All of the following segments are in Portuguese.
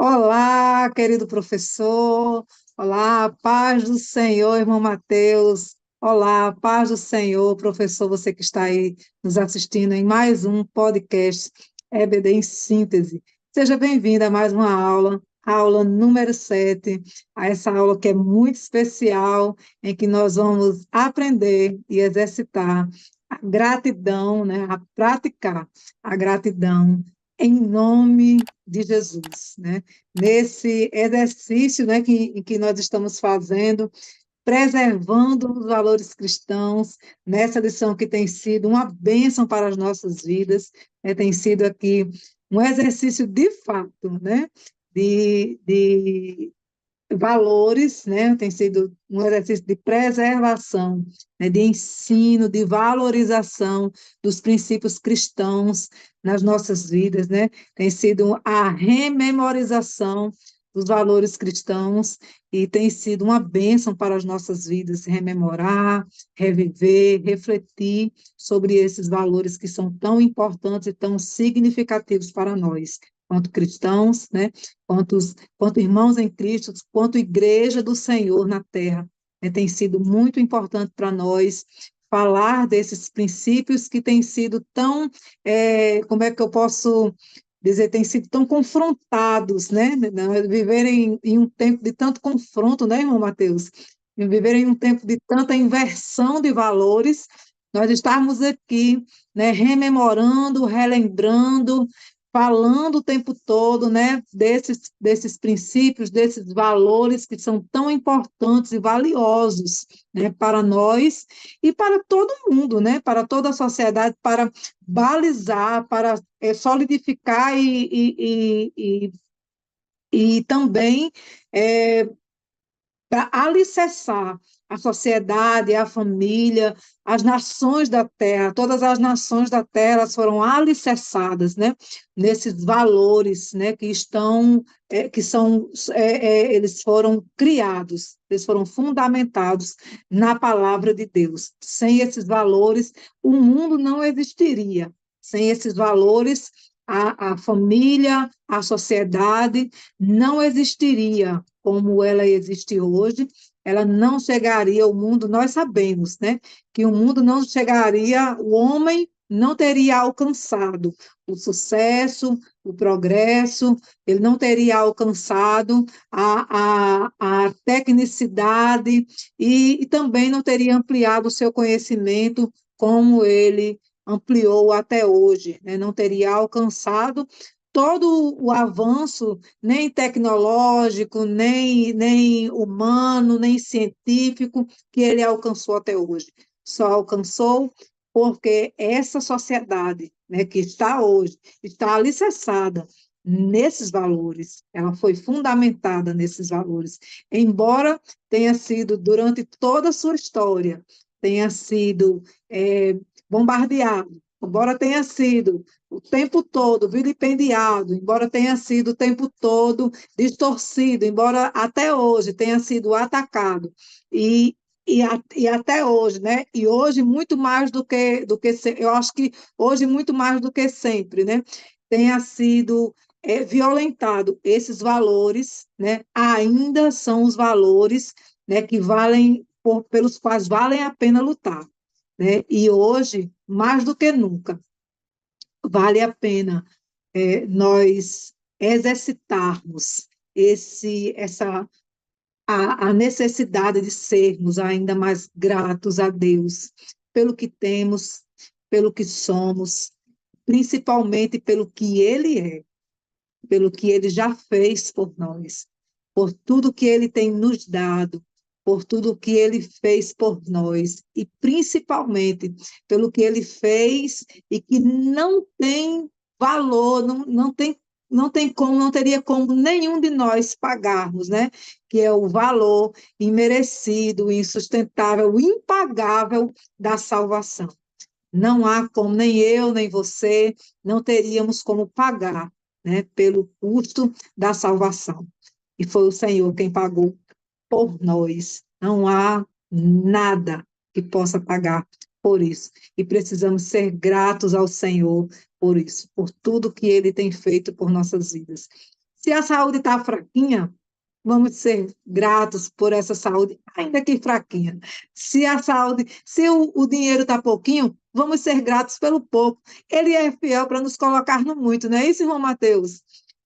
Olá, querido professor. Olá, paz do Senhor, irmão Mateus. Olá, paz do Senhor, professor, você que está aí nos assistindo em mais um podcast EBD em Síntese. Seja bem-vindo a mais uma aula, a aula número 7, a essa aula que é muito especial, em que nós vamos aprender e exercitar a gratidão, né, a praticar a gratidão em nome de Jesus, né? Nesse exercício, né, em que nós estamos fazendo, preservando os valores cristãos, nessa lição que tem sido uma bênção para as nossas vidas, né, tem sido aqui um exercício de fato, né, de valores, né? Tem sido um exercício de preservação, né? De ensino, de valorização dos princípios cristãos nas nossas vidas, né? Tem sido a rememorização dos valores cristãos e tem sido uma bênção para as nossas vidas rememorar, reviver, refletir sobre esses valores que são tão importantes e tão significativos para nós, quanto cristãos, né? Quanto irmãos em Cristo, quanto igreja do Senhor na terra. Tem sido muito importante para nós falar desses princípios que têm sido tão, como é que eu posso dizer, têm sido tão confrontados, né? Viverem em um tempo de tanto confronto, né, irmão Mateus? Viverem em um tempo de tanta inversão de valores, nós estarmos aqui, né, rememorando, relembrando, falando o tempo todo, né, desses princípios, desses valores que são tão importantes e valiosos, né, para nós e para todo mundo, né, para toda a sociedade, para balizar, para solidificar e também é, para alicerçar a sociedade, a família, as nações da terra, todas as nações da terra foram alicerçadas, né, nesses valores, né, que estão, que são, eles foram criados, eles foram fundamentados na palavra de Deus. Sem esses valores, o mundo não existiria. Sem esses valores, a família, a sociedade não existiria como ela existe hoje, ela não chegaria ao mundo, nós sabemos, né, que o mundo não chegaria, o homem não teria alcançado o sucesso, o progresso, ele não teria alcançado a tecnicidade e também não teria ampliado o seu conhecimento como ele ampliou até hoje, né? Não teria alcançado todo o avanço, nem tecnológico, nem humano, nem científico, que ele alcançou até hoje. Só alcançou porque essa sociedade, né, que está hoje, está alicerçada nesses valores, ela foi fundamentada nesses valores, embora tenha sido, durante toda a sua história, tenha sido bombardeado, embora tenha sido o tempo todo vilipendiado, embora tenha sido o tempo todo distorcido, embora até hoje tenha sido atacado, e, e até hoje, né? E hoje muito mais do que eu acho que hoje muito mais do que sempre, né? Tenha sido violentado esses valores, né? Ainda são os valores, né, que valem pelos quais valem a pena lutar, né? E hoje mais do que nunca vale a pena nós exercitarmos a necessidade de sermos ainda mais gratos a Deus pelo que temos, pelo que somos, principalmente pelo que Ele é, pelo que Ele já fez por nós, por tudo que Ele tem nos dado, por tudo que Ele fez por nós, e principalmente pelo que Ele fez e que não tem valor, não tem como, não teria como nenhum de nós pagarmos, né? Que é o valor imerecido, insustentável, impagável da salvação. Não há como, nem eu, nem você, não teríamos como pagar, né, pelo custo da salvação. E foi o Senhor quem pagou por nós. Não há nada que possa pagar por isso. E precisamos ser gratos ao Senhor por isso, por tudo que Ele tem feito por nossas vidas. Se a saúde está fraquinha, vamos ser gratos por essa saúde, ainda que fraquinha. Se o dinheiro está pouquinho, vamos ser gratos pelo pouco. Ele é fiel para nos colocar no muito, não é isso, irmão Mateus?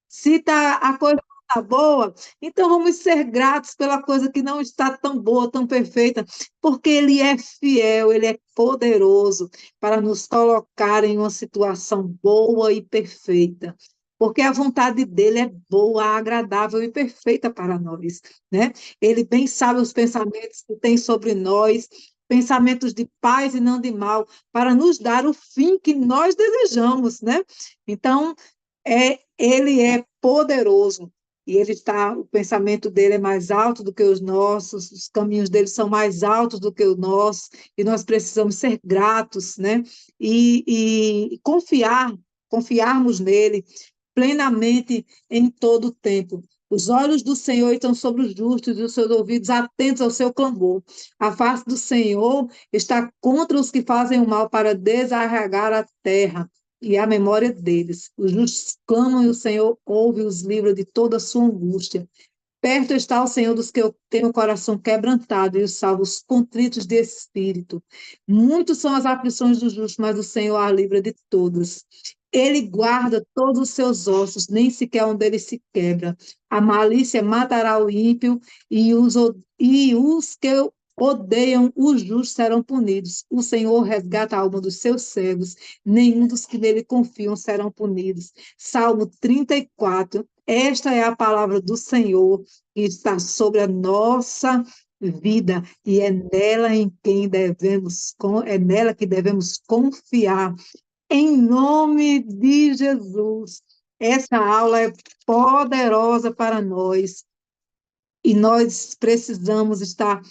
Se a coisa não está boa, então vamos ser gratos pela coisa que não está tão boa, tão perfeita, porque Ele é fiel, Ele é poderoso para nos colocar em uma situação boa e perfeita. Porque a vontade dele é boa, agradável e perfeita para nós, né? Ele bem sabe os pensamentos que tem sobre nós, pensamentos de paz e não de mal, para nos dar o fim que nós desejamos, né? Então, ele é poderoso e o pensamento dele é mais alto do que os nossos, os caminhos dele são mais altos do que os nossos, e nós precisamos ser gratos, né? E confiarmos nele plenamente em todo o tempo. Os olhos do Senhor estão sobre os justos e os seus ouvidos atentos ao seu clamor. A face do Senhor está contra os que fazem o mal para desarraigar a terra e a memória deles. Os justos clamam e o Senhor ouve e os livra de toda a sua angústia. Perto está o Senhor dos que têm o coração quebrantado e os salva os contritos de espírito. Muitos são as aflições dos justos, mas o Senhor a livra de todas. Ele guarda todos os seus ossos, nem sequer um deles se quebra. A malícia matará o ímpio e os que odeiam os justos serão punidos. O Senhor resgata a alma dos seus servos, nenhum dos que nele confiam serão punidos. Salmo 34. Esta é a palavra do Senhor que está sobre a nossa vida e é nela que devemos confiar. Em nome de Jesus. Essa aula é poderosa para nós e nós precisamos estar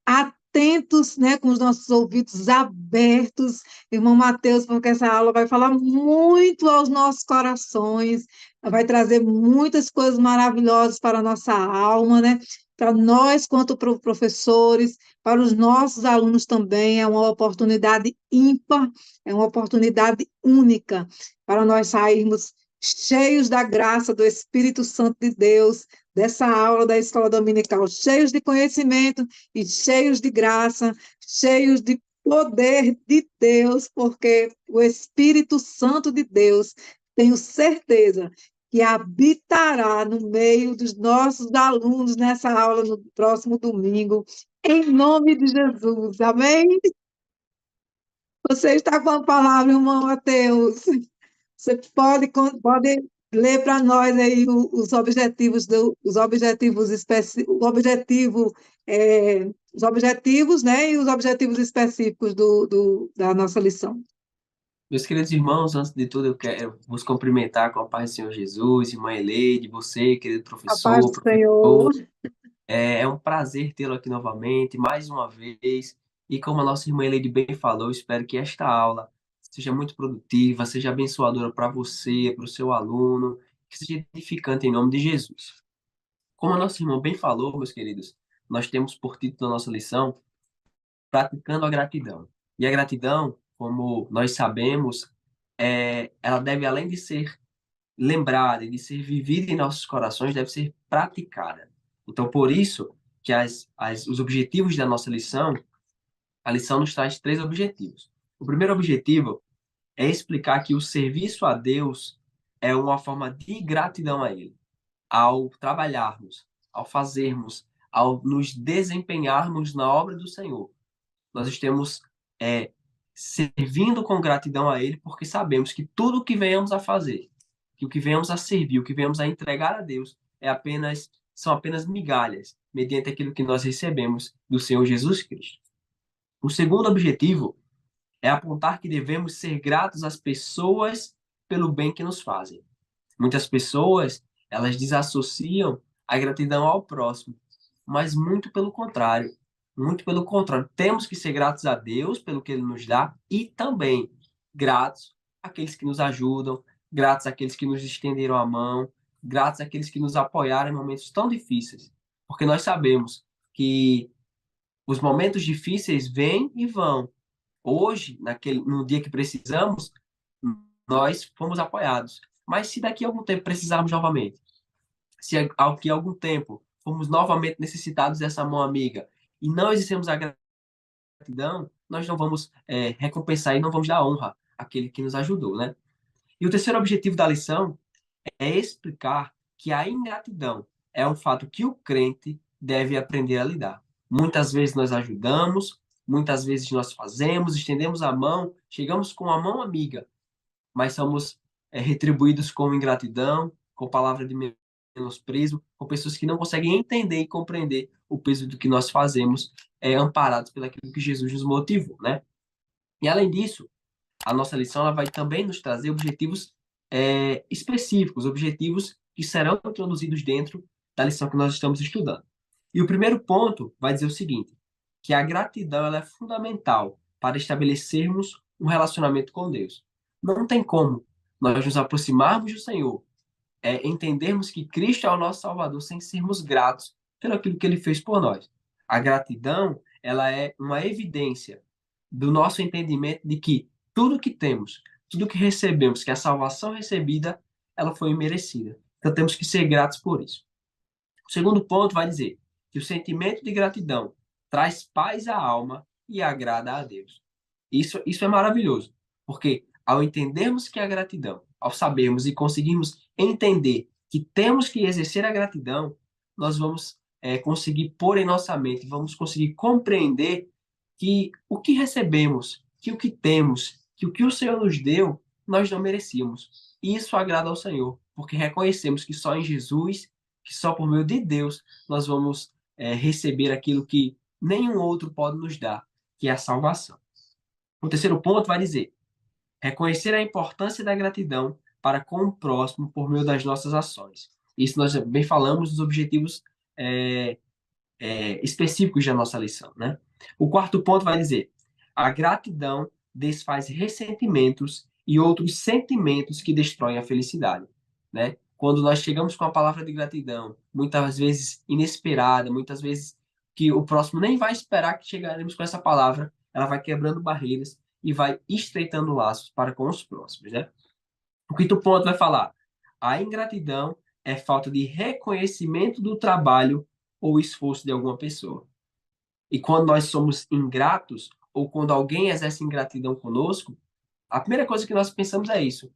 atentos, né, com os nossos ouvidos abertos, irmão Mateus, porque essa aula vai falar muito aos nossos corações, vai trazer muitas coisas maravilhosas para a nossa alma, né? Para nós, quanto professores, para os nossos alunos também, é uma oportunidade ímpar, é uma oportunidade única para nós sairmos cheios da graça do Espírito Santo de Deus, dessa aula da escola dominical, cheios de conhecimento e cheios de graça, cheios de poder de Deus, porque o Espírito Santo de Deus, tenho certeza que habitará no meio dos nossos alunos nessa aula no próximo domingo, em nome de Jesus, amém? Você está com a palavra, irmão Mateus. Você pode ler para nós aí os objetivos, né, e os objetivos específicos da nossa lição. Meus queridos irmãos, antes de tudo, eu quero vos cumprimentar com a paz do Senhor Jesus, irmã Eleide, você, querido A paz professor, do Senhor. professor. É um prazer tê-lo aqui novamente, mais uma vez. E como a nossa irmã Eleide bem falou, eu espero que esta aula seja muito produtiva, seja abençoadora para você, para o seu aluno, que seja edificante em nome de Jesus. Como a nossa irmã bem falou, meus queridos, nós temos por título da nossa lição Praticando a Gratidão. E a gratidão, como nós sabemos, ela deve, além de ser lembrada e de ser vivida em nossos corações, deve ser praticada. Então, por isso que os objetivos da nossa lição, a lição nos traz três objetivos. O primeiro objetivo é explicar que o serviço a Deus é uma forma de gratidão a Ele. Ao trabalharmos, ao fazermos, ao nos desempenharmos na obra do Senhor, nós estamos é, servindo com gratidão a Ele, porque sabemos que tudo o que venhamos a fazer, que o que venhamos a servir, o que venhamos a entregar a Deus, são apenas migalhas, mediante aquilo que nós recebemos do Senhor Jesus Cristo. O segundo objetivo é apontar que devemos ser gratos às pessoas pelo bem que nos fazem. Muitas pessoas, elas desassociam a gratidão ao próximo, mas muito pelo contrário, temos que ser gratos a Deus pelo que Ele nos dá e também gratos àqueles que nos ajudam, gratos àqueles que nos estenderam a mão, gratos àqueles que nos apoiaram em momentos tão difíceis, porque nós sabemos que os momentos difíceis vêm e vão. Hoje, no dia que precisamos, nós fomos apoiados. Mas se daqui a algum tempo precisarmos novamente, Se ao que algum tempo fomos novamente necessitados dessa mão amiga e não exercemos a gratidão, nós não vamos recompensar e não vamos dar honra àquele que nos ajudou, né? E o terceiro objetivo da lição é explicar que a ingratidão é um fato que o crente deve aprender a lidar. Muitas vezes nós ajudamos, muitas vezes nós fazemos, estendemos a mão, chegamos com a mão amiga, mas somos retribuídos com ingratidão, com palavra de menosprezo, com pessoas que não conseguem entender e compreender o peso do que nós fazemos, amparados pelo que Jesus nos motivou, né? E além disso, a nossa lição ela vai também nos trazer objetivos específicos, objetivos que serão introduzidos dentro da lição que nós estamos estudando. E o primeiro ponto vai dizer o seguinte, que a gratidão ela é fundamental para estabelecermos um relacionamento com Deus. Não tem como nós nos aproximarmos do Senhor, entendermos que Cristo é o nosso Salvador sem sermos gratos pelo aquilo que Ele fez por nós. A gratidão ela é uma evidência do nosso entendimento de que tudo que temos, tudo que recebemos, que a salvação recebida, ela foi merecida. Então temos que ser gratos por isso. O segundo ponto vai dizer que o sentimento de gratidão traz paz à alma e agrada a Deus. Isso é maravilhoso, porque ao entendermos que a gratidão, ao sabermos e conseguirmos entender que temos que exercer a gratidão, nós vamos conseguir pôr em nossa mente, vamos conseguir compreender que o que recebemos, que o que temos, que o que o Senhor nos deu, nós não merecíamos. Isso agrada ao Senhor, porque reconhecemos que só em Jesus, que só por meio de Deus, nós vamos receber aquilo que nenhum outro pode nos dar, que é a salvação. O terceiro ponto vai dizer: reconhecer a importância da gratidão para com o próximo por meio das nossas ações. Isso nós bem falamos dos objetivos é, específicos da nossa lição, né? O quarto ponto vai dizer: a gratidão desfaz ressentimentos e outros sentimentos que destroem a felicidade, né? Quando nós chegamos com a palavra de gratidão, muitas vezes inesperada, muitas vezes que o próximo nem vai esperar que chegaremos com essa palavra, ela vai quebrando barreiras e vai estreitando laços para com os próximos, né? O quinto ponto vai falar: a ingratidão é falta de reconhecimento do trabalho ou esforço de alguma pessoa. E quando nós somos ingratos, ou quando alguém exerce ingratidão conosco, a primeira coisa que nós pensamos é isso: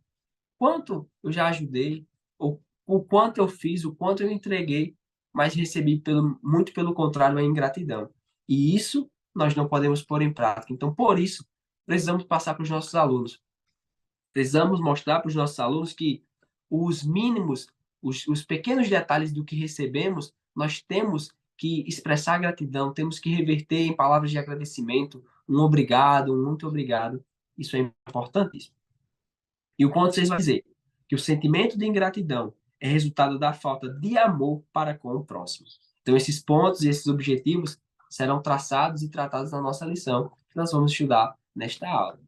quanto eu já ajudei, ou o quanto eu fiz, o quanto eu entreguei, mas recebi muito pelo contrário a ingratidão. E isso nós não podemos pôr em prática. Então, por isso, precisamos passar para os nossos alunos. Precisamos mostrar para os nossos alunos que os mínimos, os pequenos detalhes do que recebemos, nós temos que expressar gratidão, temos que reverter em palavras de agradecimento, um obrigado, um muito obrigado. Isso é importantíssimo. E o ponto 6 vai dizer que o sentimento de ingratidão é resultado da falta de amor para com o próximo. Então, esses pontos e esses objetivos serão traçados e tratados na nossa lição, que nós vamos estudar nesta aula.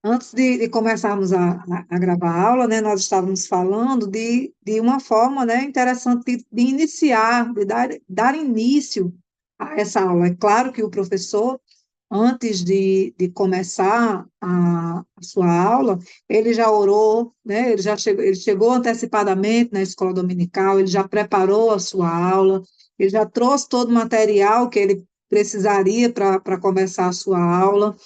Antes de começarmos a gravar a aula, né, nós estávamos falando de uma forma, né, interessante de iniciar, de dar início a essa aula. É claro que o professor, antes de começar a sua aula, ele já orou, né, ele chegou antecipadamente na escola dominical, ele já preparou a sua aula, ele já trouxe todo o material que ele precisaria para começar a sua aula,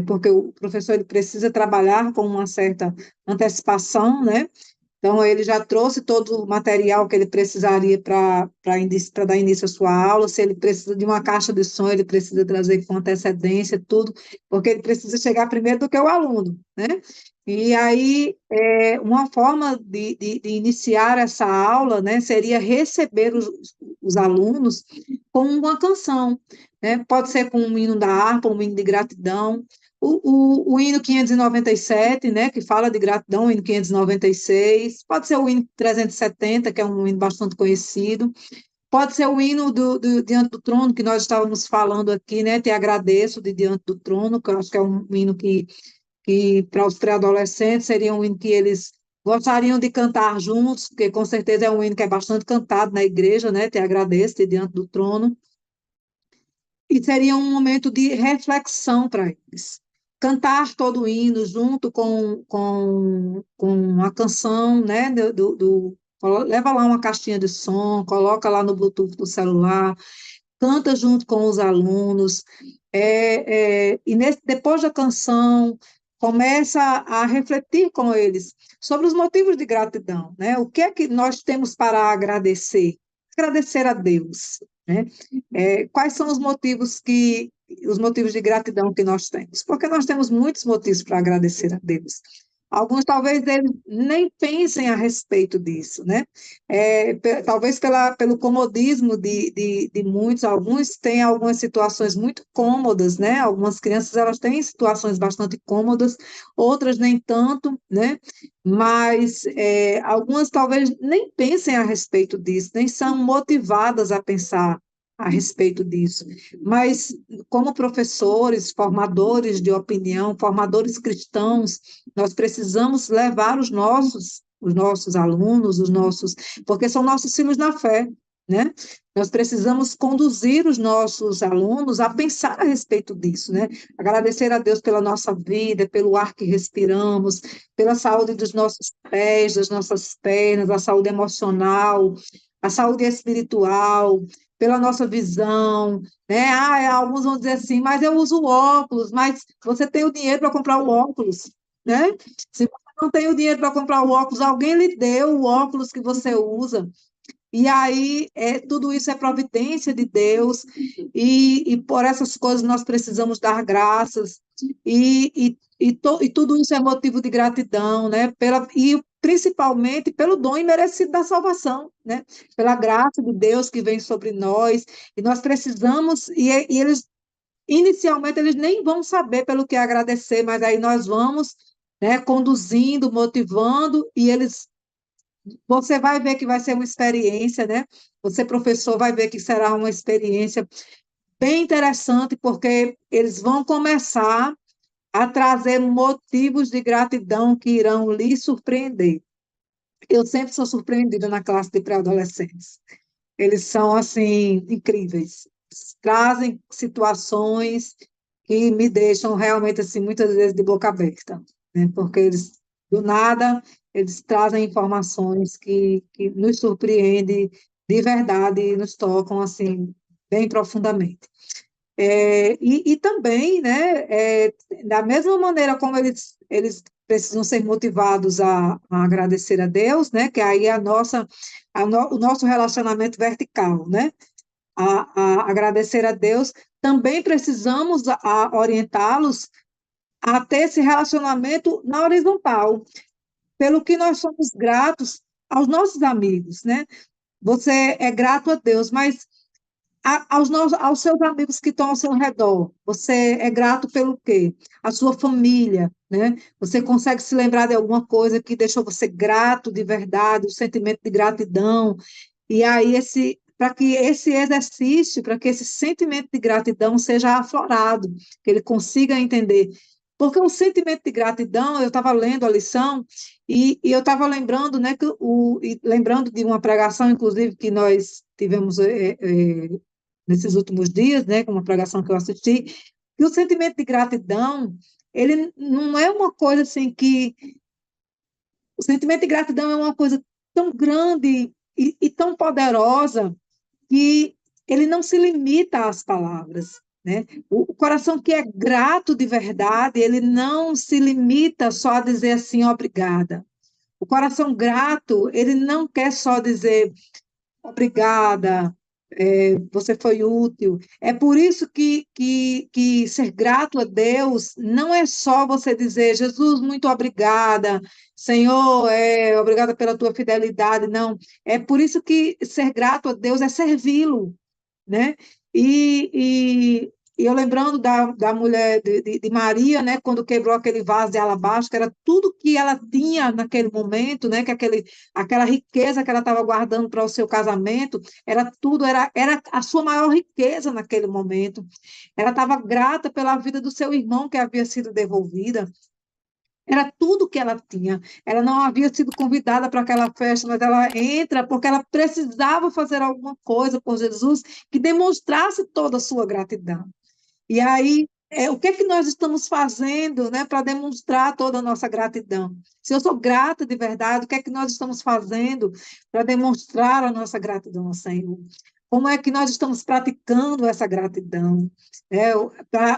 porque o professor ele precisa trabalhar com uma certa antecipação, né? Então, ele já trouxe todo o material que ele precisaria para dar início à sua aula. Se ele precisa de uma caixa de som, ele precisa trazer com antecedência, tudo, porque ele precisa chegar primeiro do que o aluno, né? E aí, uma forma de iniciar essa aula, né, seria receber os alunos com uma canção, né? Pode ser com um hino da harpa, um hino de gratidão, o hino 597, né, que fala de gratidão, o hino 596, pode ser o hino 370, que é um hino bastante conhecido, pode ser o hino do Diante do Trono, que nós estávamos falando aqui, né, Te Agradeço, de Diante do Trono, que eu acho que é um hino que para os pré-adolescentes seria um hino que eles gostariam de cantar juntos, porque com certeza é um hino que é bastante cantado na igreja, né, Te Agradeço, de Diante do Trono, e seria um momento de reflexão para eles. Cantar todo o hino junto com a canção, né, leva lá uma caixinha de som, coloca lá no Bluetooth do celular, canta junto com os alunos, depois da canção, começa a refletir com eles sobre os motivos de gratidão, né? O que é que nós temos para agradecer? Agradecer a Deus, né? Quais são os motivos de gratidão que nós temos? Porque nós temos muitos motivos para agradecer a Deus. Alguns talvez eles nem pensem a respeito disso, né? Talvez pelo comodismo de muitos, alguns têm algumas situações muito cômodas, né? Algumas crianças elas têm situações bastante cômodas, outras nem tanto, né? Mas algumas talvez nem pensem a respeito disso, nem são motivadas a pensar a respeito disso. Mas como professores, formadores de opinião, formadores cristãos, nós precisamos levar os nossos alunos, porque são nossos filhos na fé, né? Nós precisamos conduzir os nossos alunos a pensar a respeito disso, né? Agradecer a Deus pela nossa vida, pelo ar que respiramos, pela saúde dos nossos pés, das nossas pernas, a saúde emocional, a saúde espiritual, pela nossa visão, né? Alguns vão dizer assim, mas eu uso óculos, mas você tem o dinheiro para comprar o óculos, né? Se você não tem o dinheiro para comprar o óculos, alguém lhe deu o óculos que você usa. E aí, tudo isso é providência de Deus, e por essas coisas nós precisamos dar graças, e tudo isso é motivo de gratidão, né? E principalmente pelo dom imerecido da salvação, né? Pela graça de Deus que vem sobre nós, e nós precisamos, e eles, inicialmente, eles nem vão saber pelo que agradecer, mas aí nós vamos, né, conduzindo, motivando, e você vai ver que vai ser uma experiência, né? Você, professor, vai ver que será uma experiência bem interessante, porque eles vão começar a trazer motivos de gratidão que irão lhe surpreender. Eu sempre sou surpreendida na classe de pré-adolescentes. Eles são, assim, incríveis. Trazem situações que me deixam realmente, assim, muitas vezes de boca aberta, né? Porque eles, do nada, eles trazem informações que nos surpreendem de verdade e nos tocam, assim, bem profundamente. E também, né, da mesma maneira como eles precisam ser motivados a agradecer a Deus, né, que aí é o nosso relacionamento vertical, né, a agradecer a Deus, também precisamos orientá-los a ter esse relacionamento na horizontal, pelo que nós somos gratos aos nossos amigos, né? Você é grato a Deus, mas aos seus amigos que estão ao seu redor, você é grato pelo quê? A sua família, né? Você consegue se lembrar de alguma coisa que deixou você grato de verdade, o sentimento de gratidão, e aí para que esse exercício, para que esse sentimento de gratidão seja aflorado, que ele consiga entender. Porque o sentimento de gratidão, eu estava lendo a lição, e eu estava lembrando, né, lembrando de uma pregação, inclusive, que nós tivemos nesses últimos dias, né, com uma pregação que eu assisti, que o sentimento de gratidão, ele não é uma coisa assim que... O sentimento de gratidão é uma coisa tão grande e tão poderosa que ele não se limita às palavras, né? O coração que é grato de verdade, ele não se limita só a dizer assim, obrigada. O coração grato, ele não quer só dizer obrigada, você foi útil. É por isso que ser grato a Deus não é só você dizer, Jesus, muito obrigada, Senhor, obrigada pela tua fidelidade, não. É por isso que ser grato a Deus é servi-lo, né? E eu lembrando da mulher de Maria, né, quando quebrou aquele vaso de alabastro, que era tudo que ela tinha naquele momento, né, que aquela riqueza que ela estava guardando para o seu casamento, era tudo, era a sua maior riqueza naquele momento. Ela estava grata pela vida do seu irmão que havia sido devolvida. Era tudo que ela tinha. Ela não havia sido convidada para aquela festa, mas ela entra porque ela precisava fazer alguma coisa por Jesus que demonstrasse toda a sua gratidão. E aí o que é que nós estamos fazendo, né, para demonstrar toda a nossa gratidão? Se eu sou grata de verdade, o que é que nós estamos fazendo para demonstrar a nossa gratidão ao Senhor? Como é que nós estamos praticando essa gratidão?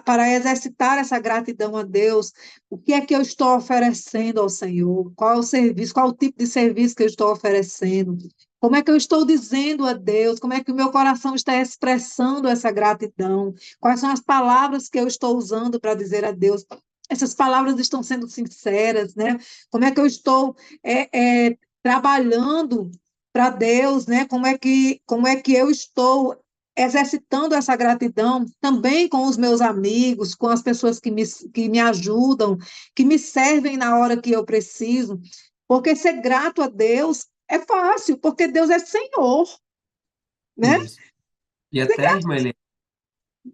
Para exercitar essa gratidão a Deus, o que é que eu estou oferecendo ao Senhor? Qual é o serviço, qual é o tipo de serviço que eu estou oferecendo? Como é que eu estou dizendo a Deus? Como é que o meu coração está expressando essa gratidão? Quais são as palavras que eu estou usando para dizer a Deus? Essas palavras estão sendo sinceras, né? Como é que eu estou trabalhando para Deus, né? Como é que eu estou exercitando essa gratidão também com os meus amigos, com as pessoas que me ajudam, que me servem na hora que eu preciso? Porque ser grato a Deus é fácil, porque Deus é Senhor, né? Isso. E Ser até, grato. irmã Helena,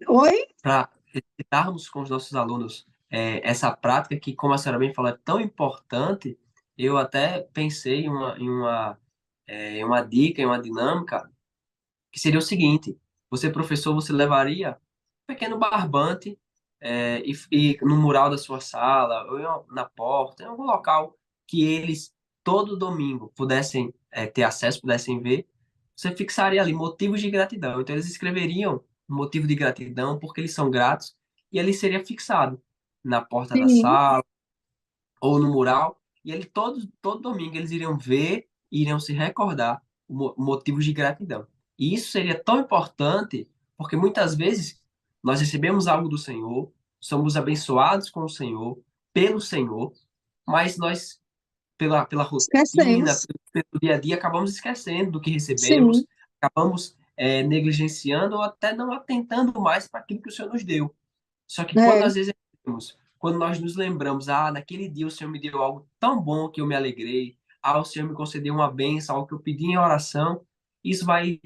Oi? para exercitarmos com os nossos alunos essa prática que, como a senhora bem falou, é tão importante, eu até pensei em uma dica, em uma dinâmica, que seria o seguinte: você, professor, você levaria um pequeno barbante e no mural da sua sala, ou na porta, em algum local que eles, todo domingo, pudessem ter acesso, pudessem ver, você fixaria ali motivos de gratidão. Então, eles escreveriam um motivo de gratidão porque eles são gratos, e ele seria fixado na porta da Sim, sala ou no mural, e ele todo domingo eles iriam ver e iriam se recordar motivos de gratidão. E isso seria tão importante porque muitas vezes nós recebemos algo do Senhor, somos abençoados com o Senhor, pelo Senhor, mas nós, pela rotina, esquecemos. pelo dia a dia, acabamos esquecendo do que Sim, recebemos, acabamos negligenciando ou até não atentando mais para aquilo que o Senhor nos deu. Só que quando é, às vezes quando nós nos lembramos, ah, naquele dia o Senhor me deu algo tão bom que eu me alegrei, ah, o Senhor me concedeu uma bênção, algo que eu pedi em oração, isso vai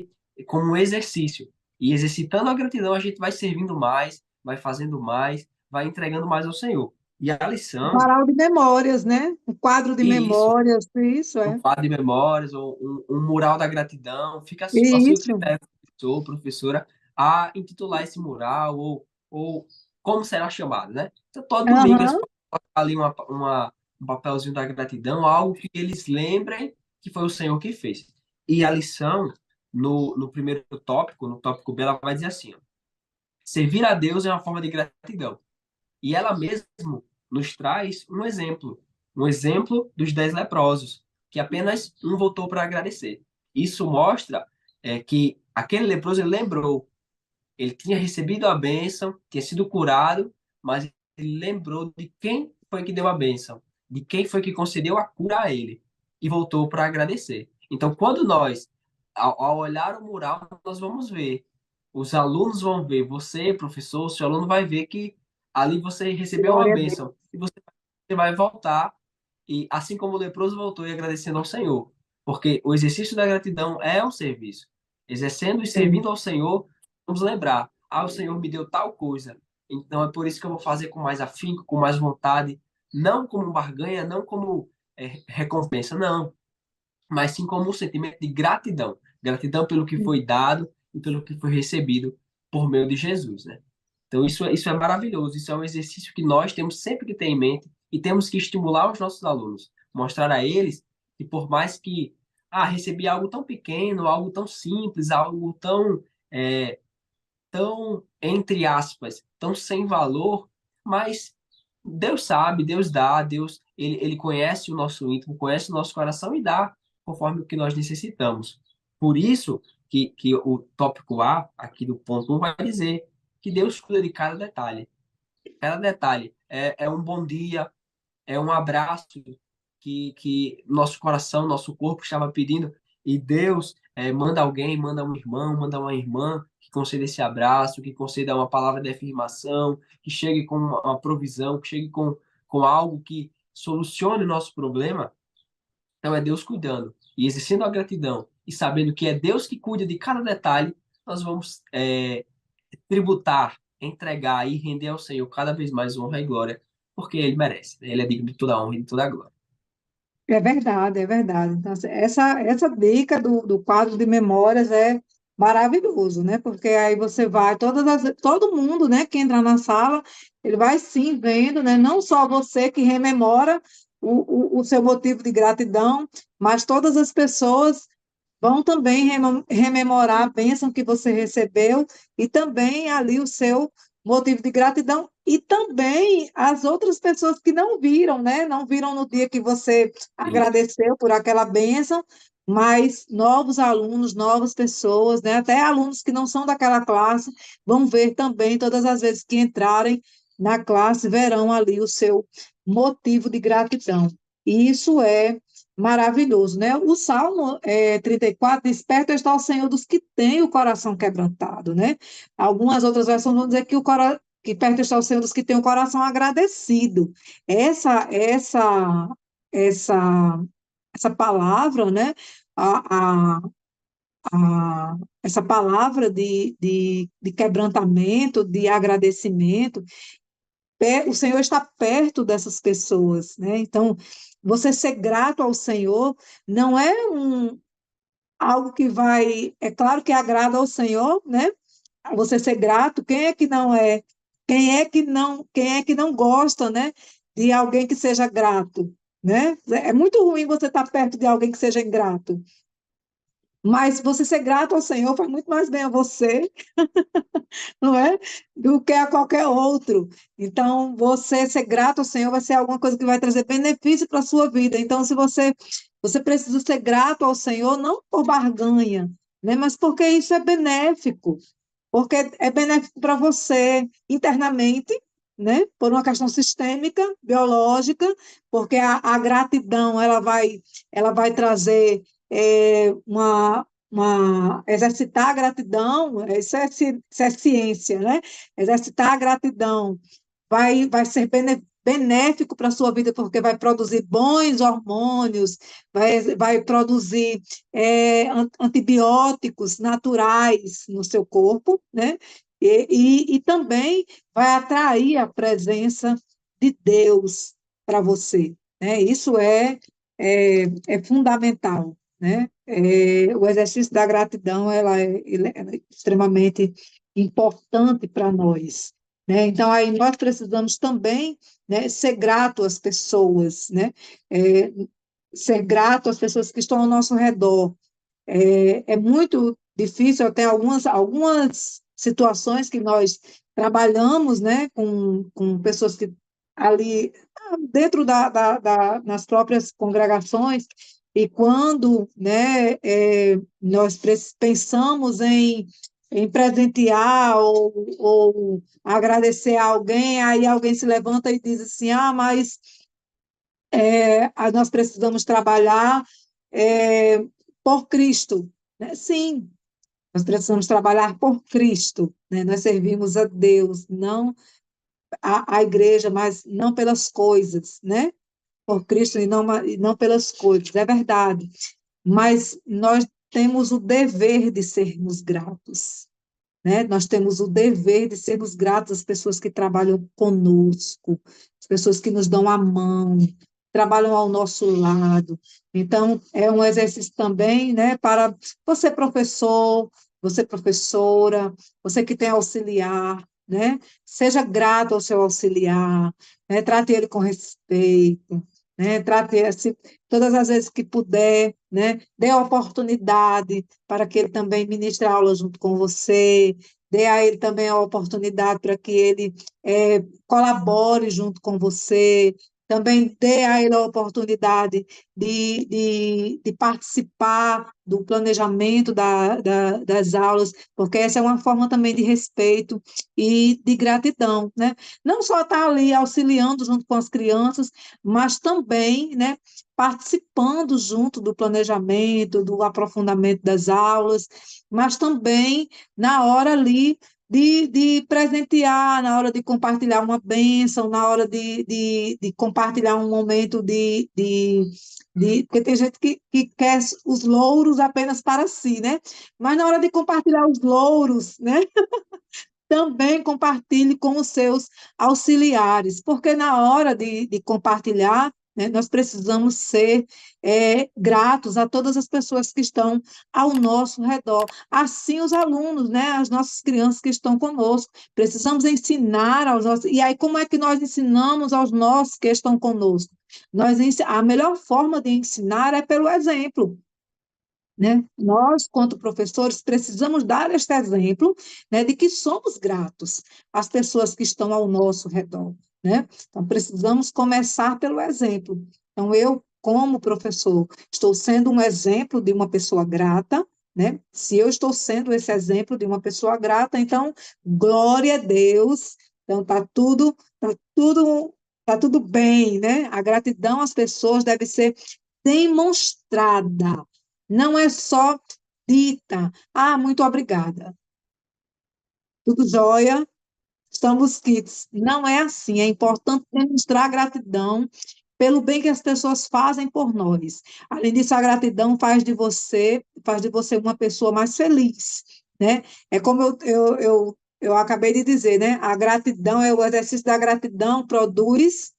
como um exercício. E exercitando a gratidão, a gente vai servindo mais, vai fazendo mais, vai entregando mais ao Senhor. E a lição, varal de memórias, né? Um quadro de e isso, memórias, isso um é. quadro de memórias ou um mural da gratidão, fica ao seu Isso. critério, professor, professora, a intitular esse mural ou como será chamado, né? Então, todo domingo eles Aham. podem colocar ali um papelzinho da gratidão, algo que eles lembrem que foi o Senhor que fez. E a lição, no primeiro tópico, no tópico B, ela vai dizer assim, ó, servir a Deus é uma forma de gratidão. E ela mesmo nos traz um exemplo dos 10 leprosos, que apenas um voltou para agradecer. Isso mostra que aquele leproso ele lembrou, ele tinha recebido a bênção, tinha sido curado, mas ele lembrou de quem foi que deu a bênção, de quem foi que concedeu a cura a ele, e voltou para agradecer. Então, quando nós, ao olhar o mural, nós vamos ver, os alunos vão ver, você, professor, o seu aluno vai ver que ali você recebeu uma Glória a Deus. bênção, e você vai voltar, e assim como o leproso voltou e agradecendo ao Senhor, porque o exercício da gratidão é um serviço. Exercendo e É. servindo ao Senhor, vamos lembrar, ah, o Senhor me deu tal coisa, então é por isso que eu vou fazer com mais afinco, com mais vontade, não como barganha, não como recompensa, não, mas sim como um sentimento de gratidão, gratidão pelo que foi dado e pelo que foi recebido por meio de Jesus, né? Então isso é maravilhoso, isso é um exercício que nós temos sempre que ter em mente e temos que estimular os nossos alunos, mostrar a eles que por mais que recebi algo tão pequeno, algo tão simples, algo é, tão, entre aspas, tão sem valor, mas Deus sabe, Deus dá, Deus, ele conhece o nosso íntimo, conhece o nosso coração e dá conforme o que nós necessitamos. Por isso que o tópico A, aqui do ponto 1, vai dizer que Deus cuida de cada detalhe. Cada detalhe é um bom dia, é um abraço que nosso coração, nosso corpo estava pedindo, e Deus manda alguém, manda um irmão, manda uma irmã que conceda esse abraço, que conceda uma palavra de afirmação, que chegue com uma provisão, que chegue com algo que solucione o nosso problema. Então é Deus cuidando e exercendo a gratidão e sabendo que é Deus que cuida de cada detalhe, nós vamos tributar, entregar e render ao Senhor cada vez mais honra e glória, porque Ele merece, né? Ele é digno de toda a honra e de toda a glória. É verdade, é verdade. Então, assim, essa dica do quadro de memórias é maravilhoso, né? Porque aí você vai, todo mundo, né, que entra na sala, ele vai sim vendo, né? Não só você que rememora o seu motivo de gratidão, mas todas as pessoas vão também rememorar a bênção que você recebeu e também ali o seu motivo de gratidão e também as outras pessoas que não viram, né? Não viram no dia que você Isso. agradeceu por aquela bênção, mas novos alunos, novas pessoas, né? Até alunos que não são daquela classe vão ver também todas as vezes que entrarem na classe, verão ali o seu motivo de gratidão. E isso é maravilhoso, né? O Salmo 34 diz: perto está o Senhor dos que têm o coração quebrantado, né? Algumas outras versões vão dizer que perto está o Senhor dos que têm o coração agradecido. Essa, essa, essa, essa palavra, né? A, a, essa palavra de quebrantamento, de agradecimento, o Senhor está perto dessas pessoas, né? Então, você ser grato ao Senhor não é algo que vai, é claro que agrada ao Senhor, né? Você ser grato, quem é que não é? Quem é que não gosta, né, de alguém que seja grato, né? É muito ruim você estar perto de alguém que seja ingrato. Mas você ser grato ao Senhor faz muito mais bem a você, não é? Do que a qualquer outro. Então, você ser grato ao Senhor vai ser alguma coisa que vai trazer benefício para a sua vida. Então, se você precisa ser grato ao Senhor, não por barganha, né? Mas porque isso é benéfico, porque é benéfico para você internamente, né? Por uma questão sistêmica, biológica, porque a gratidão ela vai trazer exercitar a gratidão, isso é ciência, né? Exercitar a gratidão vai ser benéfico para a sua vida, porque vai produzir bons hormônios, vai produzir antibióticos naturais no seu corpo, né? E também vai atrair a presença de Deus para você, né? Isso é fundamental, né? O exercício da gratidão ele é extremamente importante para nós, né? Então, aí nós precisamos também, né, ser grato às pessoas, né? É, ser grato às pessoas que estão ao nosso redor. É muito difícil, até algumas situações que nós trabalhamos, né, com pessoas que ali, dentro nas próprias congregações, e quando, né, nós pensamos em presentear ou agradecer a alguém, aí alguém se levanta e diz assim, mas nós precisamos trabalhar é, por Cristo, né? Sim, nós precisamos trabalhar por Cristo, né? Nós servimos a Deus, não a igreja, mas não pelas coisas, né? Por Cristo e não pelas coisas, é verdade. Mas nós temos o dever de sermos gratos, né? Nós temos o dever de sermos gratos às pessoas que trabalham conosco, as pessoas que nos dão a mão, trabalham ao nosso lado. Então, é um exercício também, né, para você professor, você professora, você que tem auxiliar, né? Seja grato ao seu auxiliar, né? Trate ele com respeito, né? Trate esse, todas as vezes que puder, né? Dê oportunidade para que ele também ministre a aula junto com você, dê a ele também a oportunidade para que ele colabore junto com você, também dê a ele a oportunidade de participar do planejamento das aulas, porque essa é uma forma também de respeito e de gratidão, né? Não só estar ali auxiliando junto com as crianças, mas também, né, participando junto do planejamento, do aprofundamento das aulas, mas também na hora ali de presentear, na hora de compartilhar uma bênção, na hora de compartilhar um momento porque tem gente que quer os louros apenas para si, né? Mas na hora de compartilhar os louros, né? Também compartilhe com os seus auxiliares, porque na hora de compartilhar, né? Nós precisamos ser gratos a todas as pessoas que estão ao nosso redor. Assim, os alunos, né? As nossas crianças que estão conosco. Precisamos ensinar aos nossos. E aí, como é que nós ensinamos aos nossos que estão conosco? A melhor forma de ensinar é pelo exemplo, né? Nós, quanto professores, precisamos dar este exemplo, né, de que somos gratos às pessoas que estão ao nosso redor, né? Então, precisamos começar pelo exemplo. Então, eu, como professor, estou sendo um exemplo de uma pessoa grata, né? Se eu estou sendo esse exemplo de uma pessoa grata, então, glória a Deus. Então, tá tudo bem, né? A gratidão às pessoas deve ser demonstrada, não é só dita. Ah, muito obrigada. Tudo jóia? Estamos quites. Não é assim. É importante demonstrar gratidão pelo bem que as pessoas fazem por nós. Além disso, a gratidão faz de você uma pessoa mais feliz, né? É como eu acabei de dizer, né? A gratidão, o exercício da gratidão produz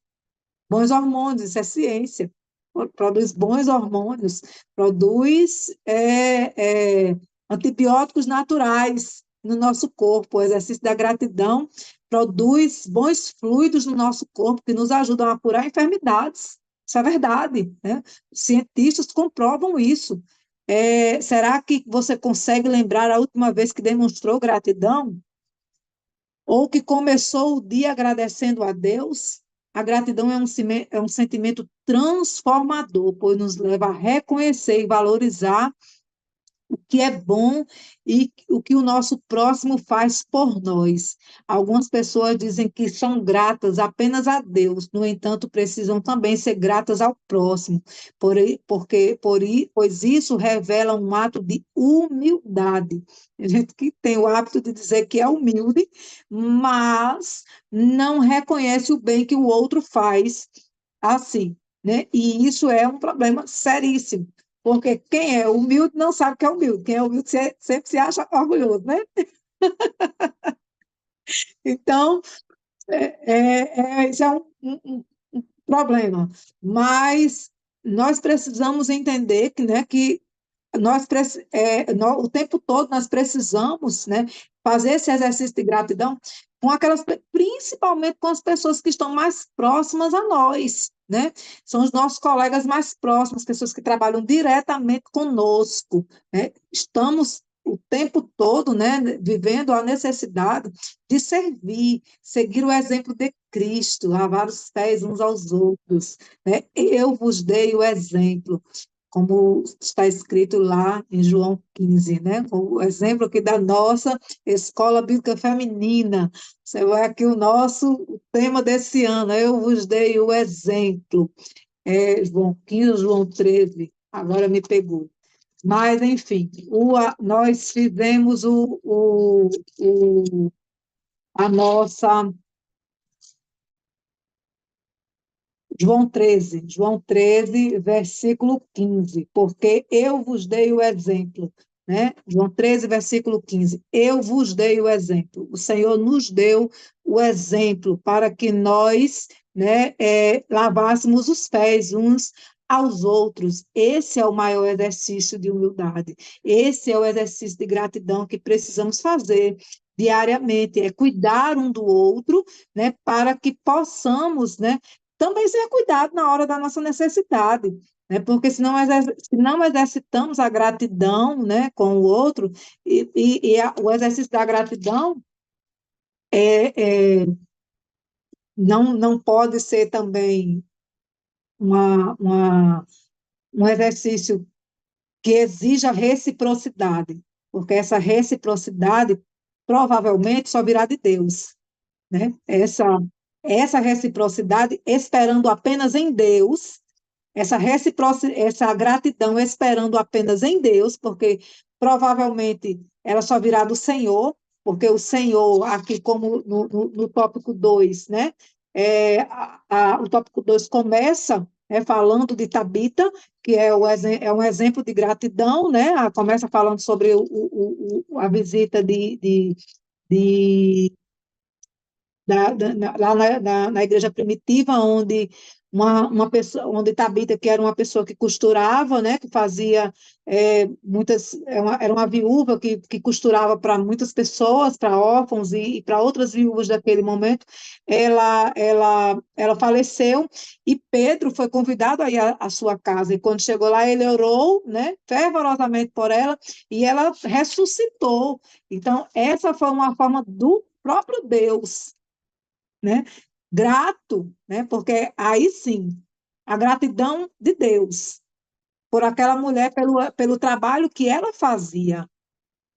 bons hormônios, isso é ciência. Produz bons hormônios, produz antibióticos naturais no nosso corpo. O exercício da gratidão produz bons fluidos no nosso corpo que nos ajudam a curar enfermidades. Isso é verdade, né? Cientistas comprovam isso. Será que você consegue lembrar a última vez que demonstrou gratidão? Ou que começou o dia agradecendo a Deus? A gratidão é um sentimento transformador, pois nos leva a reconhecer e valorizar o que é bom e o que o nosso próximo faz por nós. Algumas pessoas dizem que são gratas apenas a Deus, no entanto, precisam também ser gratas ao próximo, pois isso revela um ato de humildade. A gente que tem o hábito de dizer que é humilde, mas não reconhece o bem que o outro faz assim, né? E isso é um problema seríssimo. Porque quem é humilde não sabe que é humilde. Quem é humilde sempre se acha orgulhoso, né? Então, isso é um problema. Mas nós precisamos entender que, né, que o tempo todo nós precisamos, né, fazer esse exercício de gratidão com principalmente com as pessoas que estão mais próximas a nós, né? São os nossos colegas mais próximos, pessoas que trabalham diretamente conosco, né? Estamos o tempo todo, né, vivendo a necessidade de servir, seguir o exemplo de Cristo, lavar os pés uns aos outros, né? Eu vos dei o exemplo, como está escrito lá em João 15, né? O exemplo aqui da nossa Escola Bíblica Feminina. Você vai aqui o tema desse ano, eu vos dei o exemplo. João 15, João 13, agora me pegou. Mas, enfim, nós fizemos a nossa João 13, versículo 15, porque eu vos dei o exemplo, né? João 13, versículo 15, eu vos dei o exemplo. O Senhor nos deu o exemplo para que nós, né, lavássemos os pés uns aos outros. Esse é o maior exercício de humildade. Esse é o exercício de gratidão que precisamos fazer diariamente, é cuidar um do outro, né, para que possamos, né, também ser cuidado na hora da nossa necessidade, né? Porque se não exercitamos a gratidão, né, com o outro, o exercício da gratidão não pode ser também uma, uma, um exercício que exija reciprocidade, porque essa reciprocidade provavelmente só virá de Deus, né? Essa reciprocidade esperando apenas em Deus, essa gratidão esperando apenas em Deus, porque provavelmente ela só virá do Senhor, porque o Senhor, aqui como no tópico 2, né? O tópico 2 começa, falando de Tabita, que é um exemplo de gratidão, né? Começa falando sobre a visita de lá na igreja primitiva, onde uma pessoa, onde Tabita, que era uma pessoa que costurava, né, que fazia muitas, era uma viúva que costurava para muitas pessoas, para órfãos e para outras viúvas daquele momento, ela faleceu e Pedro foi convidado a ir à sua casa, e quando chegou lá, ele orou, né, fervorosamente por ela, e ela ressuscitou. Então, essa foi uma forma do próprio Deus, né? Grato, né? Porque aí sim, a gratidão de Deus por aquela mulher, pelo trabalho que ela fazia,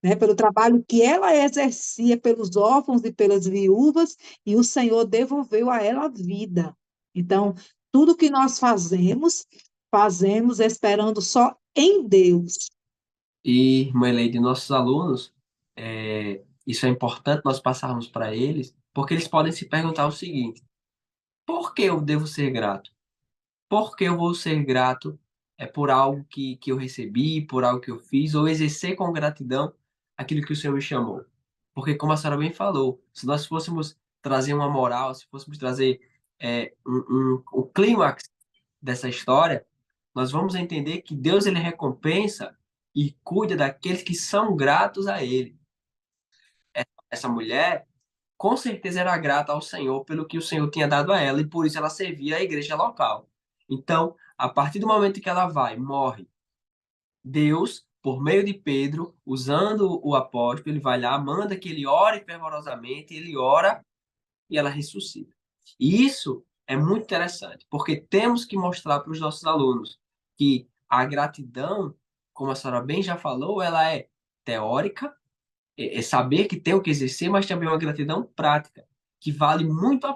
né? Pelo trabalho que ela exercia pelos órfãos e pelas viúvas, e o Senhor devolveu a ela a vida. Então, tudo que nós fazemos, fazemos esperando só em Deus. E, irmã Eleide, nossos alunos, isso é importante nós passarmos para eles, porque eles podem se perguntar o seguinte: por que eu devo ser grato? Por que eu vou ser grato por algo que eu recebi, por algo que eu fiz, ou exercer com gratidão aquilo que o Senhor me chamou? Porque, como a senhora bem falou, se nós fôssemos trazer uma moral, se fôssemos trazer o clímax dessa história, nós vamos entender que Deus ele recompensa e cuida daqueles que são gratos a Ele. Essa mulher, com certeza, era grata ao Senhor pelo que o Senhor tinha dado a ela e por isso ela servia a igreja local. Então, a partir do momento que ela vai, morre, Deus, por meio de Pedro, usando o apóstolo, ele vai lá, manda que ele ore fervorosamente, ele ora e ela ressuscita. E isso é muito interessante, porque temos que mostrar para os nossos alunos que a gratidão, como a senhora bem já falou, ela é teórica, é saber que tem o que exercer, mas também é uma gratidão prática, que vale muito a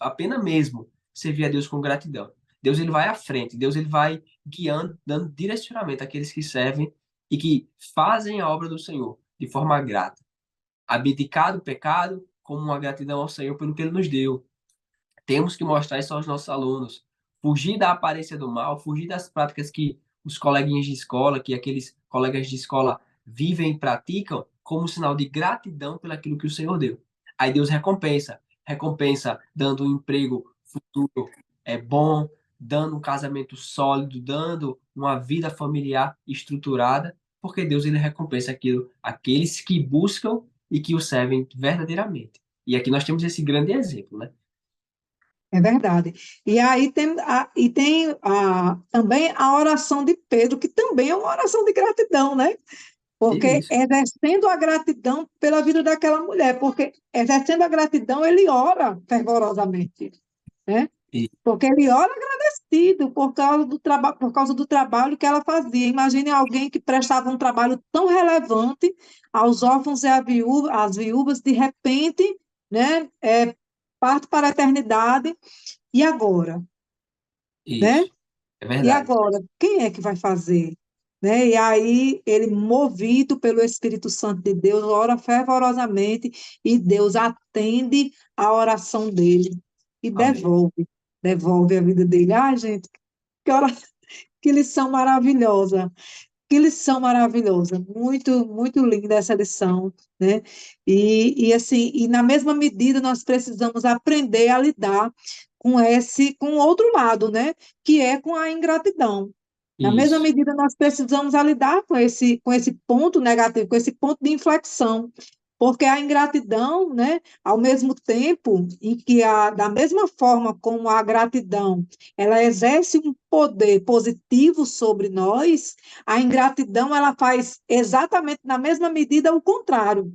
pena mesmo servir a Deus com gratidão. Deus ele vai à frente, Deus ele vai guiando, dando direcionamento àqueles que servem e que fazem a obra do Senhor de forma grata, abdicar do pecado como uma gratidão ao Senhor pelo que Ele nos deu. Temos que mostrar isso aos nossos alunos. Fugir da aparência do mal, fugir das práticas que os coleguinhas de escola, que aqueles colegas de escola vivem e praticam, como sinal de gratidão pelaquilo que o Senhor deu. Aí Deus recompensa dando um emprego futuro bom, dando um casamento sólido, dando uma vida familiar estruturada, porque Deus ele recompensa aqueles que buscam e que o servem verdadeiramente. E aqui nós temos esse grande exemplo, né? É verdade. E aí também a oração de Pedro, que também é uma oração de gratidão, né? Porque Isso, exercendo a gratidão pela vida daquela mulher, porque exercendo a gratidão, ele ora fervorosamente, né? isso, Porque ele ora agradecido por causa do trabalho que ela fazia. Imagine alguém que prestava um trabalho tão relevante aos órfãos e às viúvas, de repente, né, parte para a eternidade, e agora? Né? isso. É E verdade. agora, quem é que vai fazer? Né? E aí, ele, movido pelo Espírito Santo de Deus, ora fervorosamente e Deus atende a oração dele e Amém. devolve a vida dele. Ai, gente, que, ora, que lição maravilhosa, que lição maravilhosa, muito, muito linda essa lição, né? Assim, e na mesma medida nós precisamos aprender a lidar com outro lado, né? Que é com a ingratidão. Na mesma Isso, medida nós precisamos a lidar com esse ponto negativo, com esse ponto de inflexão, porque a ingratidão, né? Ao mesmo tempo em que da mesma forma como a gratidão, ela exerce um poder positivo sobre nós, a ingratidão ela faz exatamente na mesma medida o contrário.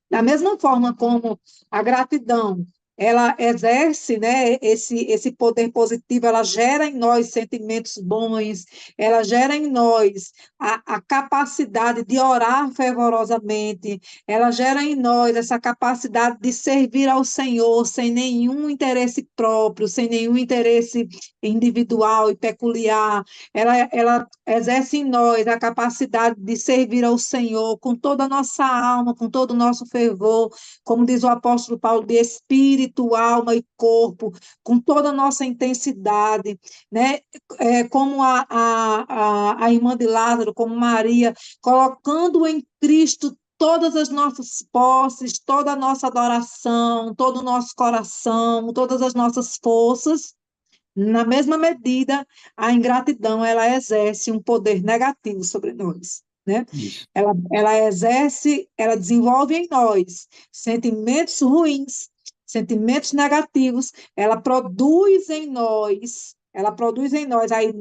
Da mesma forma como a gratidão, ela exerce, né, esse poder positivo, ela gera em nós sentimentos bons, ela gera em nós a capacidade de orar fervorosamente, ela gera em nós essa capacidade de servir ao Senhor sem nenhum interesse próprio, sem nenhum interesse individual e peculiar, ela exerce em nós a capacidade de servir ao Senhor com toda a nossa alma, com todo o nosso fervor, como diz o apóstolo Paulo, de espírito, alma e corpo, com toda a nossa intensidade, né? Como a irmã de Lázaro, como Maria, colocando em Cristo todas as nossas posses, toda a nossa adoração, todo o nosso coração, todas as nossas forças, na mesma medida, a ingratidão ela exerce um poder negativo sobre nós, né? Isso. Ela exerce, ela desenvolve em nós sentimentos ruins, sentimentos negativos, ela produz em nós aí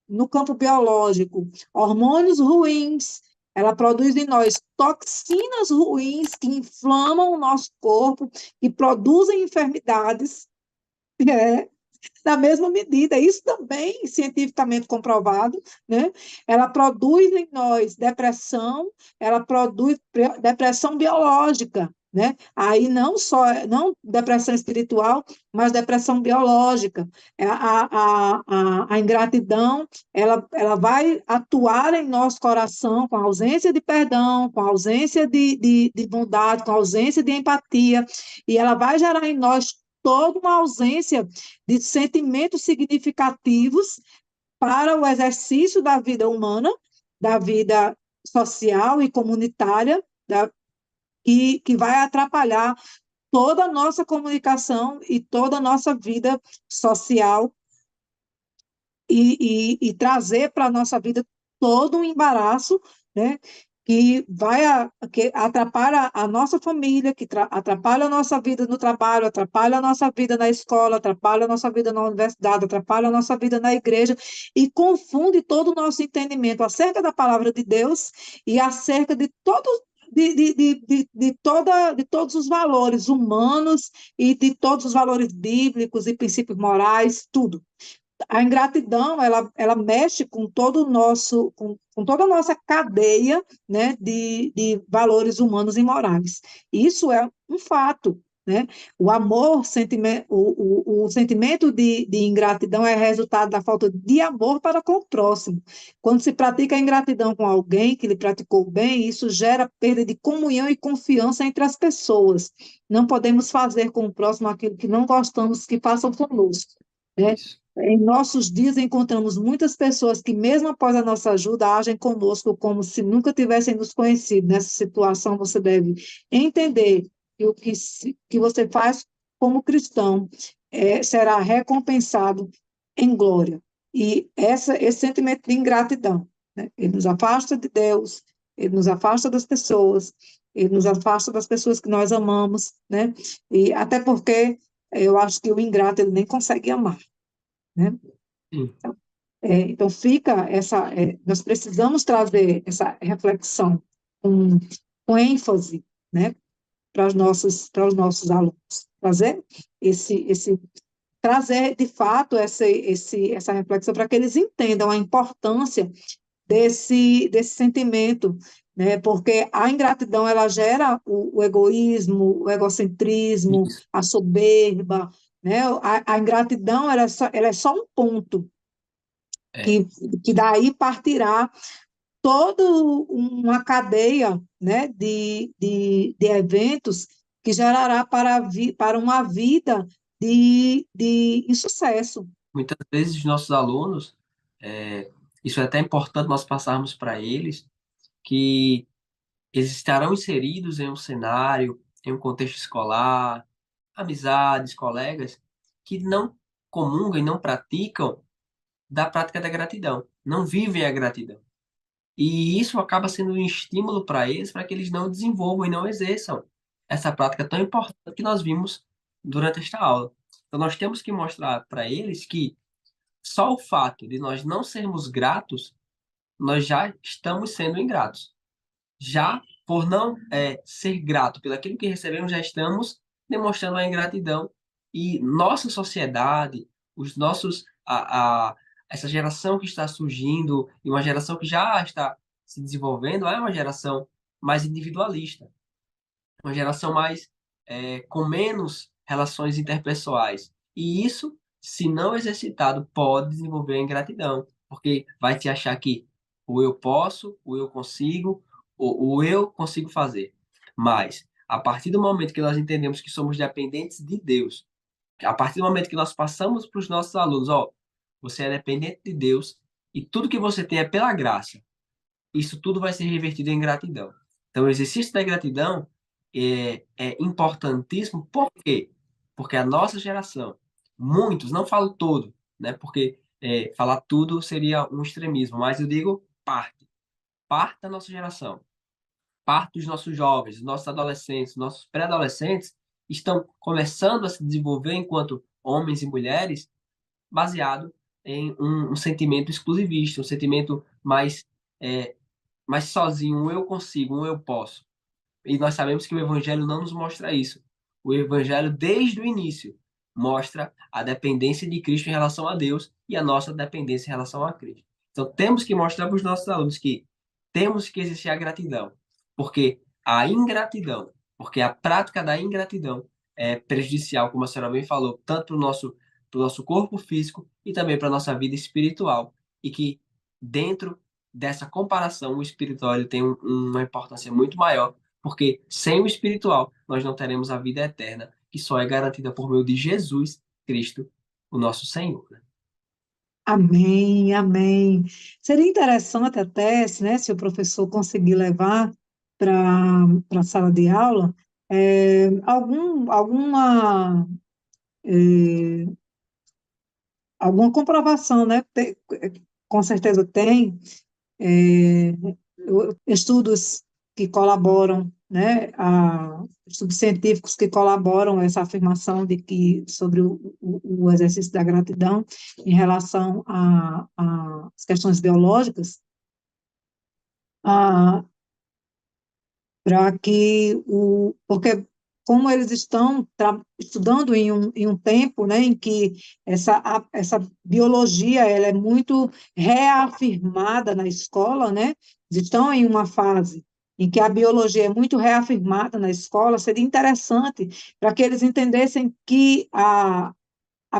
no campo biológico hormônios ruins, ela produz em nós toxinas ruins que inflamam o nosso corpo, que produzem enfermidades, é, na mesma medida. Isso também cientificamente comprovado, né? Ela produz em nós depressão, ela produz depressão biológica, né? Aí não só, não depressão espiritual, mas depressão biológica. A ingratidão, ela vai atuar em nosso coração com a ausência de perdão, com a ausência de bondade, com a ausência de empatia, e ela vai gerar em nós toda uma ausência de sentimentos significativos para o exercício da vida humana, da vida social e comunitária, que vai atrapalhar toda a nossa comunicação e toda a nossa vida social e trazer para a nossa vida todo um embaraço, né? Que atrapalha a nossa família, atrapalha a nossa vida no trabalho, atrapalha a nossa vida na escola, atrapalha a nossa vida na universidade, atrapalha a nossa vida na igreja e confunde todo o nosso entendimento acerca da palavra de Deus e acerca de todo de todos os valores humanos e de todos os valores bíblicos e princípios morais, tudo. A ingratidão, ela mexe com todo o nosso, com toda a nossa cadeia, né, de valores humanos e morais. Isso é um fato, né? O amor, o sentimento de ingratidão é resultado da falta de amor para com o próximo. Quando se pratica a ingratidão com alguém que lhe praticou bem, isso gera perda de comunhão e confiança entre as pessoas. Não podemos fazer com o próximo aquilo que não gostamos que façam conosco, né? Isso. Em nossos dias encontramos muitas pessoas que, mesmo após a nossa ajuda, agem conosco como se nunca tivessem nos conhecido. Nessa situação, você deve entender que o que você faz como cristão será recompensado em glória. E esse sentimento de ingratidão, né? Ele nos afasta de Deus, ele nos afasta das pessoas, ele nos afasta das pessoas que nós amamos, né? E até porque eu acho que o ingrato ele nem consegue amar, né? Sim. Então, nós precisamos trazer essa reflexão com, com ênfase, né, para os nossos alunos, trazer de fato essa reflexão para que eles entendam a importância desse sentimento, né, porque a ingratidão ela gera o egoísmo, o egocentrismo, Isso. a soberba, né, a ingratidão ela é só um ponto É. que, que daí partirá toda uma cadeia, né, de eventos que gerará para uma vida de insucesso. Muitas vezes, os nossos alunos, é, isso é até importante nós passarmos para eles, que eles estarão inseridos em um cenário, em um contexto escolar, amizades, colegas, que não comungam e não praticam da prática da gratidão, não vivem a gratidão. E isso acaba sendo um estímulo para eles, para que eles não desenvolvam e não exerçam essa prática tão importante que nós vimos durante esta aula. Então, nós temos que mostrar para eles que só o fato de nós não sermos gratos, nós já estamos sendo ingratos. Já por não ser grato pelo aquilo que recebemos, já estamos demonstrando a ingratidão. E nossa sociedade, os nossos, essa geração que está surgindo e uma geração que já está se desenvolvendo é uma geração mais individualista, uma geração mais com menos relações interpessoais. E isso, se não exercitado, pode desenvolver a ingratidão, porque vai te achar que o eu posso, o eu consigo, o eu consigo fazer. Mas, a partir do momento que nós entendemos que somos dependentes de Deus, a partir do momento que nós passamos para os nossos alunos, ó, você é dependente de Deus e tudo que você tem é pela graça, isso tudo vai ser revertido em gratidão. Então, o exercício da gratidão é importantíssimo. Por quê? Porque a nossa geração, muitos, não falo todo, né? Porque falar tudo seria um extremismo, mas eu digo parte da nossa geração, parte dos nossos jovens, dos nossos adolescentes, dos nossos pré-adolescentes, estão começando a se desenvolver enquanto homens e mulheres baseado em um sentimento exclusivista, um sentimento é, mais sozinho, um eu consigo, um eu posso. E nós sabemos que o Evangelho não nos mostra isso. O Evangelho, desde o início, mostra a dependência de Cristo em relação a Deus e a nossa dependência em relação a Cristo. Então, temos que mostrar para os nossos alunos que temos que exercer a gratidão, porque a ingratidão, porque a prática da ingratidão é prejudicial, como a senhora bem falou, tanto para o nosso corpo físico e também para a nossa vida espiritual. E que dentro dessa comparação, o espiritual ele tem uma importância muito maior, porque sem o espiritual, nós não teremos a vida eterna, que só é garantida por meio de Jesus Cristo, o nosso Senhor, né? Amém, amém. Seria interessante até, né, se o professor conseguir levar para a sala de aula alguma comprovação, né? Com certeza tem, é, estudos que colaboram, né, estudos científicos que colaboram essa afirmação de que sobre o exercício da gratidão em relação às questões biológicas, para que porque como eles estão estudando em um tempo, né, em que essa biologia ela é muito reafirmada na escola, né, eles estão em uma fase em que a biologia é muito reafirmada na escola, seria interessante para que eles entendessem que a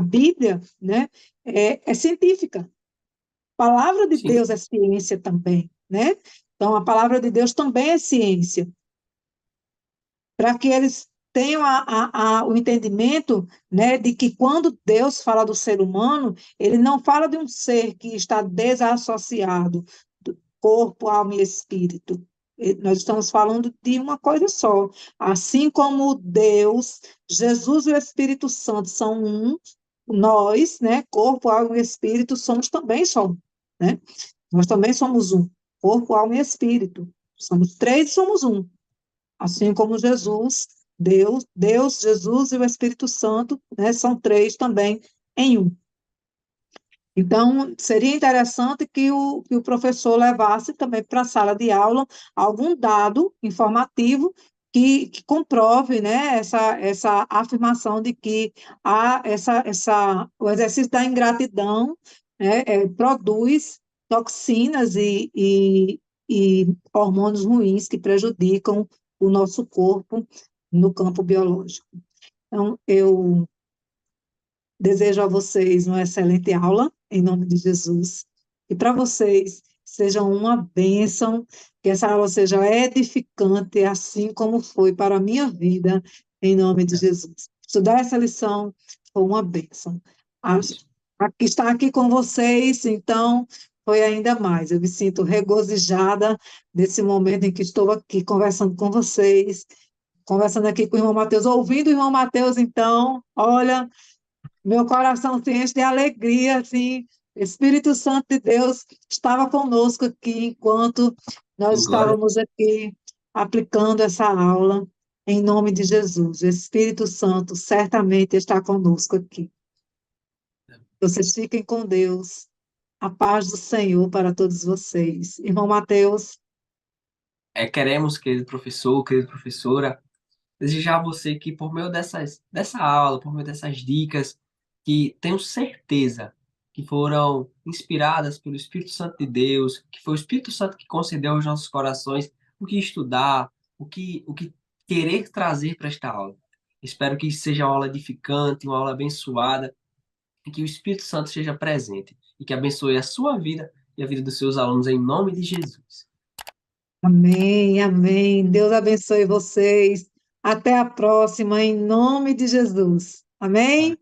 Bíblia, né, é científica, a palavra de Sim, Deus é ciência também, né? Então, a palavra de Deus também é ciência, para que eles tenham o entendimento, né, de que quando Deus fala do ser humano, ele não fala de um ser que está desassociado do corpo, alma e espírito. Nós estamos falando de uma coisa só. Assim como Deus, Jesus e o Espírito Santo são um, nós, né, corpo, alma e espírito, somos também só um, né? Nós também somos um, corpo, alma e espírito. Somos três e somos um. Assim como Jesus, Deus, Jesus e o Espírito Santo, né, são três também em um. Então, seria interessante que o professor levasse também para a sala de aula algum dado informativo que comprove, né, essa afirmação de que o exercício da ingratidão, né, produz toxinas e hormônios ruins que prejudicam o nosso corpo no campo biológico. Então, eu desejo a vocês uma excelente aula, em nome de Jesus. E para vocês, seja uma bênção, que essa aula seja edificante, assim como foi para a minha vida, em nome de Jesus. Estudar essa lição foi uma bênção. isso. Estar aqui com vocês, então, foi ainda mais. Eu me sinto regozijada nesse momento em que estou aqui conversando com vocês, conversando aqui com o irmão Mateus, ouvindo o irmão Mateus, então, olha, meu coração se enche de alegria, assim. O Espírito Santo de Deus estava conosco aqui enquanto nós Glória. estávamos aqui aplicando essa aula, em nome de Jesus. O Espírito Santo certamente está conosco aqui. Vocês fiquem com Deus. A paz do Senhor para todos vocês. Irmão Mateus, Queremos, querido professor, querida professora, desejar a você que por meio dessa aula, por meio dessas dicas, que tenho certeza que foram inspiradas pelo Espírito Santo de Deus, que foi o Espírito Santo que concedeu aos nossos corações o que estudar, o que querer trazer para esta aula. Espero que seja uma aula edificante, uma aula abençoada, e que o Espírito Santo esteja presente e que abençoe a sua vida e a vida dos seus alunos em nome de Jesus. amém, amém. Deus abençoe vocês. Até a próxima, em nome de Jesus. Amém?